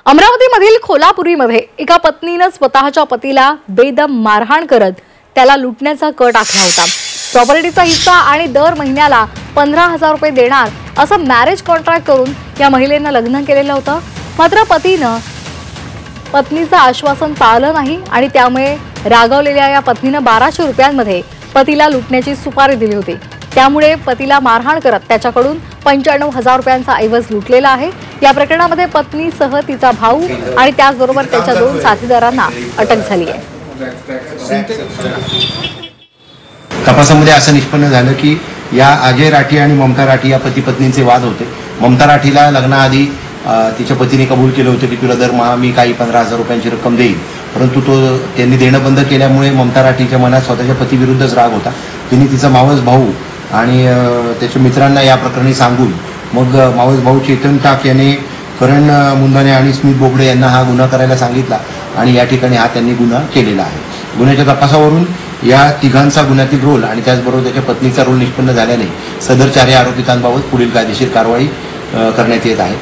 अमरावतीमधील खोलापुरीमध्ये एका पत्नीने स्वतःच्या पतीला बेदम मारहाण करत त्याला लुटण्याचा कट आखला होता। प्रॉपर्टीचा हिस्सा आणि दर महिन्याला 15,000 रुपये देणार असं मॅरेज कॉन्ट्रॅक्ट करून या महिलेने लग्न केलेलं होतं। मात्र पतीने पत्नीचं आश्वासन पाळलं नाही आणि त्यामुळे रागावलेल्या या पत्नीने 1200 रुपयांमध्ये पतीला लुटण्याची सुपारी दिली होती। त्यामुळे पतीला मारहाण करत त्याच्याकडून 95,000 रुपयांचा ऐवज लुटलेला आहे। या प्रकरणामध्ये पत्नीसह तिचा भाऊ आणि त्याचबरोबर त्याच्या 2 साथीदारांना अटक झाली आहे। तपासामध्ये असं निष्पन्न झालं की या अजय राठी आणि ममता राठी या पती पत्नींचे वाद होते। ममता राठीला लग्नाआधी तिच्या पतीने कबूल केलं होतं की तुला दरमहा मी काही 15,000 रुपयांची रक्कम देईन, परंतु त्यांनी देणं बंद केल्यामुळे ममता राठीच्या मनात स्वतःच्या पतीविरुद्धच राग होता। तिने तिचा मावस भाऊ आणि त्याच्या मित्रांना या प्रकरणी सांगून मग मावस भाऊ चेतन टाक याने करण मुंदाने आणि स्मित बोबडे यांना हा गुन्हा करायला सांगितला आणि या ठिकाणी हा त्यांनी गुन्हा केलेला आहे। गुन्ह्याच्या तपासावरून या तिघांचा गुन्ह्यातील रोल आणि त्याचबरोबर त्याच्या पत्नीचा रोल निष्पन्न झाल्याने सदर 4 आरोपितांबाबत पुढील कायदेशीर कारवाई करण्यात येत आहे।